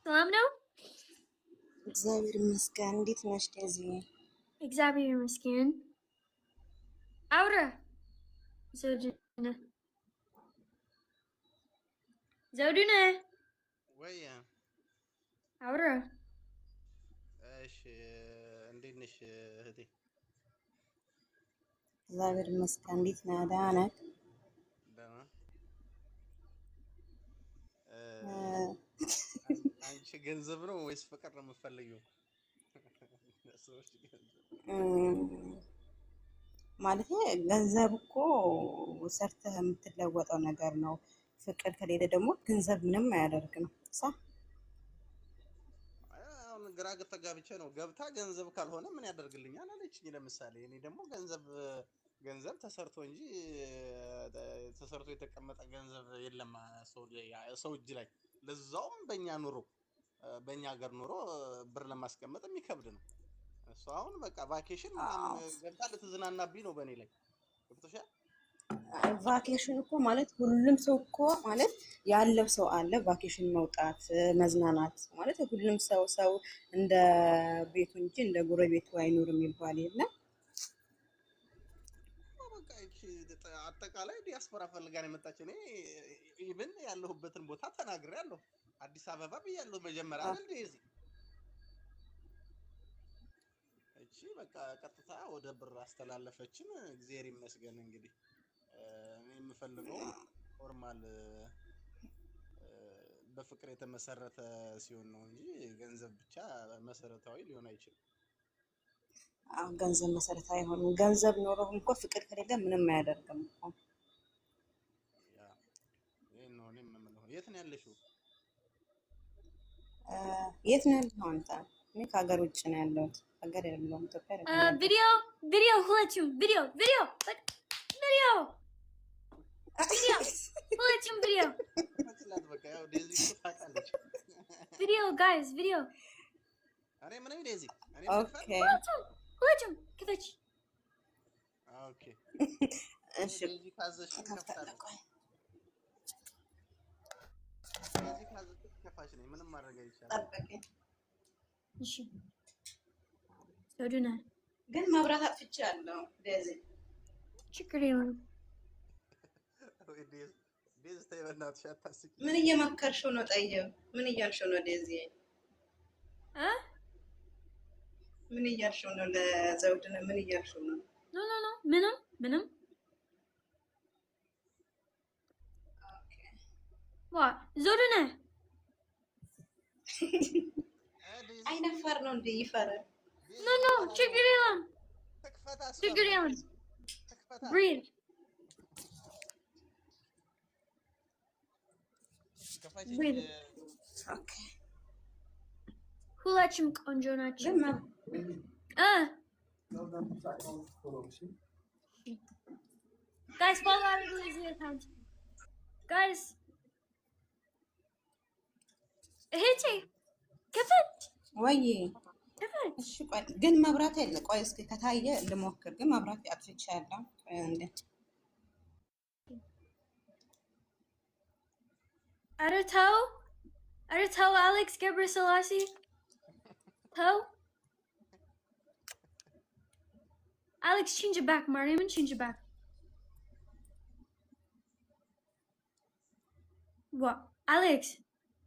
ሰላም ነው? እግዚአብሔር ይመስገን። እንዴት ነሽ ዴዚ? እግዚአብሔር ይመስገን። አውራ ዘውዱነ ዘውዱነ ወይ አውራ። እሺ፣ እንዴት ነሽ እህቴ? እግዚአብሔር ይመስገን። እንዴት ነህ? ደህና ነህ? ደህና። አንቺ ገንዘብ ነው ወይስ ፍቅር ነው የምትፈልጊው? ሰዎች ማለት ገንዘብ እኮ ሰርተህ የምትለወጠው ነገር ነው። ፍቅር ከሌለ ደግሞ ገንዘብ ምንም አያደርግም። አሁን ግራ ተጋብቼ ነው። ገብታ ገንዘብ ካልሆነ ምን ያደርግልኛል አለችኝ። ለምሳሌ እኔ ደግሞ ገንዘብ ተሰርቶ እንጂ ተሰርቶ የተቀመጠ ገንዘብ የለም ሰው እጅ ላይ፣ ለዛውም በእኛ ሀገር ኑሮ ብር ለማስቀመጥ የሚከብድ ነው። እሱ አሁን በቃ ቫኬሽን ምናምን ገብታ ልትዝናናብኝ ነው በእኔ ላይ። ገብቶሻል? ቫኬሽን እኮ ማለት ሁሉም ሰው እኮ ማለት ያለው ሰው አለ። ቫኬሽን መውጣት መዝናናት ማለት ሁሉም ሰው እንደ ቤቱ እንጂ እንደ ጎረቤቱ አይኖርም የሚባል የለም። በቃ አጠቃላይ ዲያስፖራ ፈልጋን የመጣች። እኔ ኢቭን ያለሁበትን ቦታ ተናግሬያለሁ። አዲስ አበባ ብያለሁ መጀመሪያ አይደል እዚህ። እቺ በቃ ቀጥታ ወደ ብር አስተላለፈችን። እግዚአብሔር ይመስገን። እንግዲህ እኔ የምፈልገው ኖርማል በፍቅር የተመሰረተ ሲሆን ነው እንጂ ገንዘብ ብቻ መሰረታዊ ሊሆን አይችልም። ገንዘብ መሰረታዊ አይሆንም። ገንዘብ ኖሮህ እንኳ ፍቅር ከሌለ ምንም አያደርግም እኮ። ይሄን ነው እኔ የምለው። የት ነው ያለሽው? የት ነው ያለኸው አንተ? እኔ ከሀገር ውጭ ነው ያለሁት። ሀገር የለውም ኢትዮጵያ አይደለም። ቪዲዮ ሁላችሁም ቪዲዮ ሁላችሁም ቪዲዮ ጋይስ ቪዲዮ። እኔ ምንም ዴዚ ኦኬ ሁላችሁም ክፈች። ኦኬ እሺ ዴዚ ካዘሽ ከፍታለሁ። ዴዚ ካዘሽ ከፋሽ ነኝ። ምንም ማድረግ አይቻልም። ጠብቀኝ። እሺ ዘውዱነ ግን መብራት አጥፍቻለሁ ዴዚ። ችግር የለውም። ዴዚ ተይ በእናትሽ አታስቂ። ምን እየመከርሽው ነው? ጠየው ምን እያልሽው ነው ዴዚ? ምን እያልሽው ነው? ለዘውድነ ምን እያልሽው ነው? ኖ ምንም ዋ ዘውድነ አይነፈር ነው እንዴ? ይፈራል። ኖ ችግር የለም። ብሪድ ኦኬ ሁላችሁም ቆንጆ ናቸው። ጋይስ ፎሎ አድርጉ እዚህ አካውንት ጋይስ። እህቴ ክፈት ወይ ክፈት። እሺ ቆይ ግን መብራት የለ። ቆይ እስኪ ከታየ ልሞክር። ግን መብራት አጥፍቻለሁ እንዴ? ኧረ ተው አሌክስ ገብረስላሴ ተው። Alex, change it back, Mariam, change it back. What? Alex.